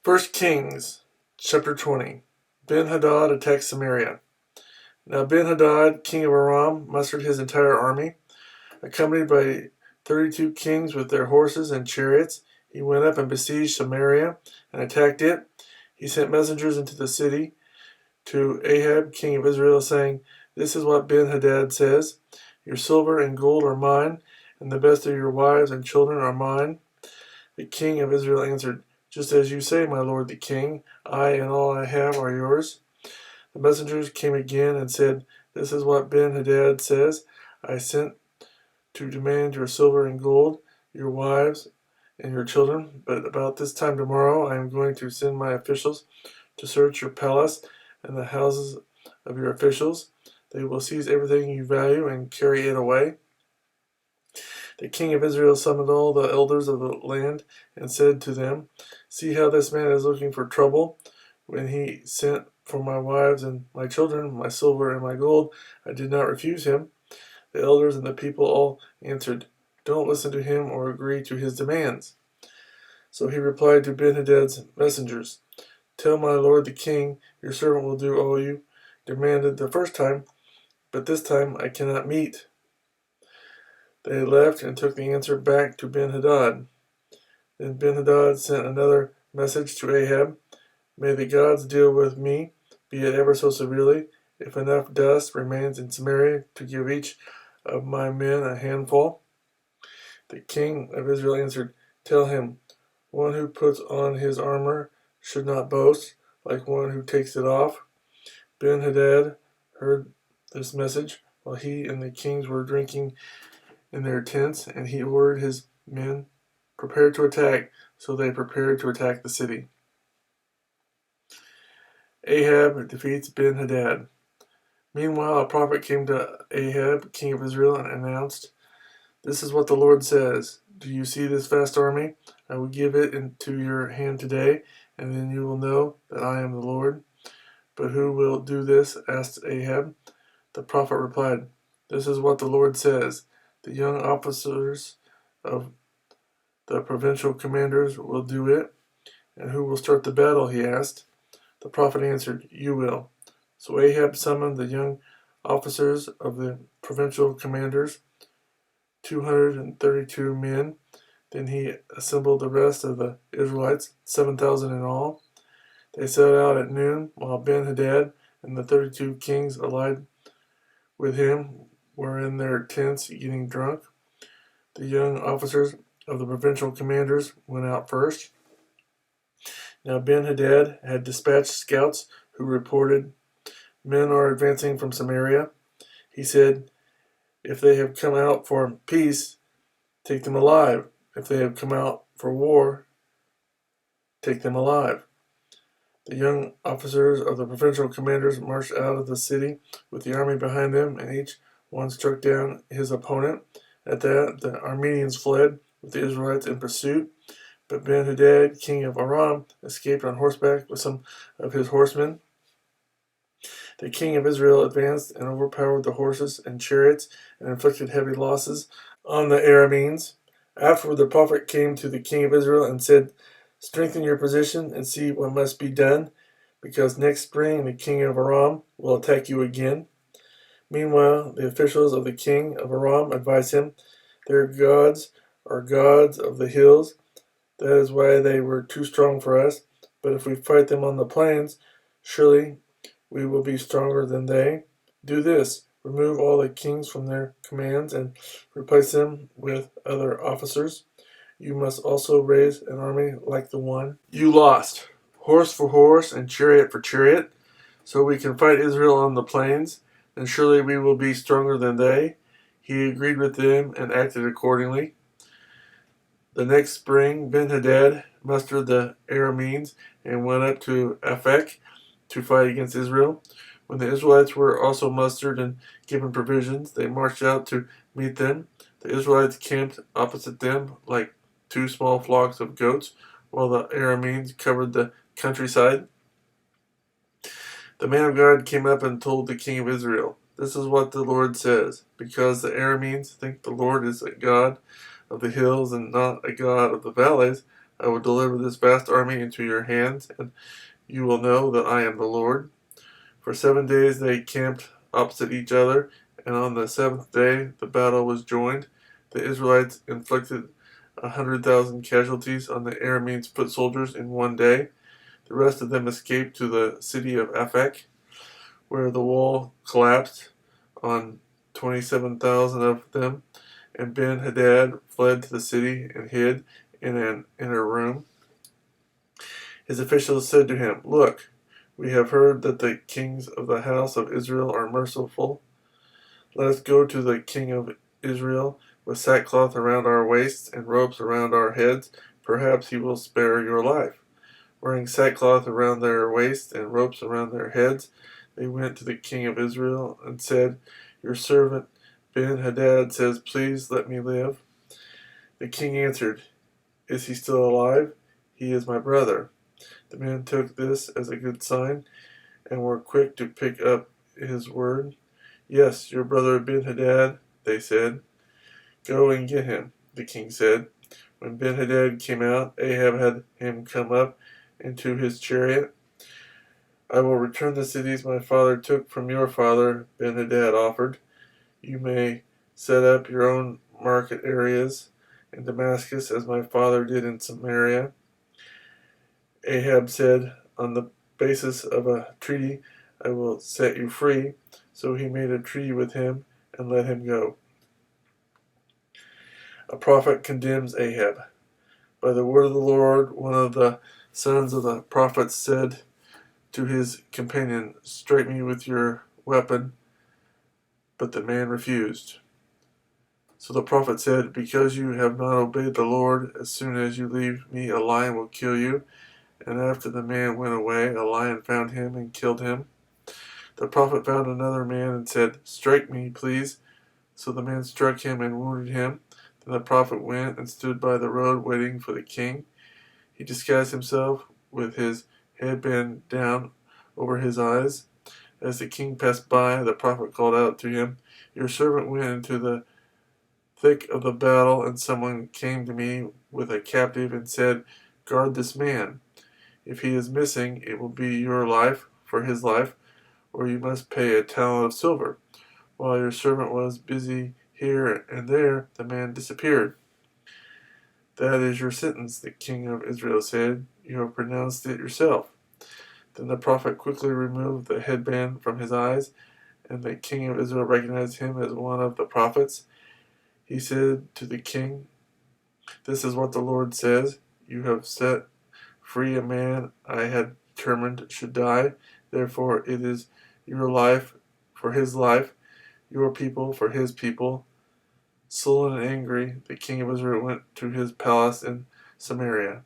First Kings chapter 20. Ben-Hadad attacks Samaria. Now Ben-Hadad, king of Aram, mustered his entire army. Accompanied by 32 kings with their horses and chariots, he went up and besieged Samaria and attacked it. He sent messengers into the city to Ahab, king of Israel, saying, "This is what Ben-Hadad says, your silver and gold are mine, and the best of your wives and children are mine." The king of Israel answered, "Just as you say, my lord the king, I and all I have are yours." The messengers came again and said, "This is what Ben-Hadad says, I sent to demand your silver and gold, your wives and your children, but about this time tomorrow I am going to send my officials to search your palace and the houses of your officials. They will seize everything you value and carry it away." The king of Israel summoned all the elders of the land and said to them, "See how this man is looking for trouble. When he sent for my wives and my children, my silver and my gold, I did not refuse him." The elders and the people all answered, "Don't listen to him or agree to his demands." So he replied to Ben-Hadad's messengers, "Tell my lord the king, your servant will do all you demanded the first time, but this time I cannot meet." They left and took the answer back to Ben-Hadad. Then Ben-Hadad sent another message to Ahab, "May the gods deal with me, be it ever so severely, if enough dust remains in Samaria to give each of my men a handful." The king of Israel answered, "Tell him, one who puts on his armor should not boast, like one who takes it off." Ben-Hadad heard this message while he and the kings were drinking in their tents, and he ordered his men, "Prepare to attack." So they prepared to attack the city. Ahab defeats Ben-Hadad. Meanwhile, a prophet came to Ahab, king of Israel, and announced, "This is what the Lord says. Do you see this vast army? I will give it into your hand today, and then you will know that I am the Lord." "But who will do this?" asked Ahab. The prophet replied, "This is what the Lord says. The young officers of the provincial commanders will do it." "And who will start the battle?" he asked. The prophet answered, "You will." So Ahab summoned the young officers of the provincial commanders, 232 men. Then he assembled the rest of the Israelites, 7,000 in all. They set out at noon, while Ben-Hadad and the 32 kings allied with him were in their tents getting drunk. The young officers of the provincial commanders went out first. Now Ben-Hadad had dispatched scouts who reported, "Men are advancing from Samaria." He said, "If they have come out for peace, take them alive. If they have come out for war, take them alive." The young officers of the provincial commanders marched out of the city with the army behind them, and each one struck down his opponent. At that, the Arameans fled, with the Israelites in pursuit. But Ben-Hadad, king of Aram, escaped on horseback with some of his horsemen. The king of Israel advanced and overpowered the horses and chariots and inflicted heavy losses on the Arameans. Afterward, the prophet came to the king of Israel and said, "Strengthen your position and see what must be done, because next spring the king of Aram will attack you again." Meanwhile, the officials of the king of Aram advised him, "Their gods are gods of the hills. That is why they were too strong for us. But if we fight them on the plains, surely we will be stronger than they. Do this: remove all the kings from their commands and replace them with other officers. You must also raise an army like the one you lost, horse for horse and chariot for chariot, so we can fight Israel on the plains. Then surely we will be stronger than they." He agreed with them and acted accordingly. The next spring, Ben-Hadad mustered the Arameans and went up to Aphek to fight against Israel. When the Israelites were also mustered and given provisions, they marched out to meet them. The Israelites camped opposite them like two small flocks of goats, while the Arameans covered the countryside. The man of God came up and told the king of Israel, "This is what the Lord says. Because the Arameans think the Lord is a God of the hills and not a God of the valleys, I will deliver this vast army into your hands, and you will know that I am the Lord. For 7 days they camped opposite each other, and on the seventh day the battle was joined. The Israelites inflicted 100,000 casualties on the Arameans' foot soldiers in one day. The rest of them escaped to the city of Aphek, where the wall collapsed on 27,000 of them, and Ben-Hadad fled to the city and hid in an inner room. His officials said to him, "Look, we have heard that the kings of the house of Israel are merciful. Let us go to the king of Israel with sackcloth around our waists and ropes around our heads. Perhaps he will spare your life." Wearing sackcloth around their waists and ropes around their heads, they went to the king of Israel and said, "Your servant Ben-Hadad says, 'Please let me live.'" The king answered, "Is he still alive? He is my brother." The men took this as a good sign and were quick to pick up his word. "Yes, your brother Ben-Hadad," they said. "Go and get him," the king said. When Ben-Hadad came out, Ahab had him come up into his chariot. "I will return the cities my father took from your father," Ben-Hadad offered. "You may set up your own market areas in Damascus as my father did in Samaria." Ahab said, "On the basis of a treaty, I will set you free." So he made a treaty with him and let him go. A prophet condemns Ahab. By the word of the Lord, one of the sons of the prophets said to his companion, "Strike me with your weapon." But the man refused. So the prophet said, "Because you have not obeyed the Lord, as soon as you leave me, a lion will kill you." And after the man went away, a lion found him and killed him. The prophet found another man and said, "Strike me, please." So the man struck him and wounded him. Then the prophet went and stood by the road waiting for the king. He disguised himself with his head bent down over his eyes. As the king passed by, the prophet called out to him, "Your servant went into the thick of the battle, and someone came to me with a captive and said, 'Guard this man. If he is missing, it will be your life for his life, or you must pay a talent of silver.' While your servant was busy here and there, the man disappeared." "That is your sentence," the king of Israel said. "You have pronounced it yourself." Then the prophet quickly removed the headband from his eyes, and the king of Israel recognized him as one of the prophets. He said to the king, "This is what the Lord says. You have set free a man I had determined should die. Therefore it is your life for his life, your people for his people." Sullen and angry, the king of Israel went to his palace in Samaria.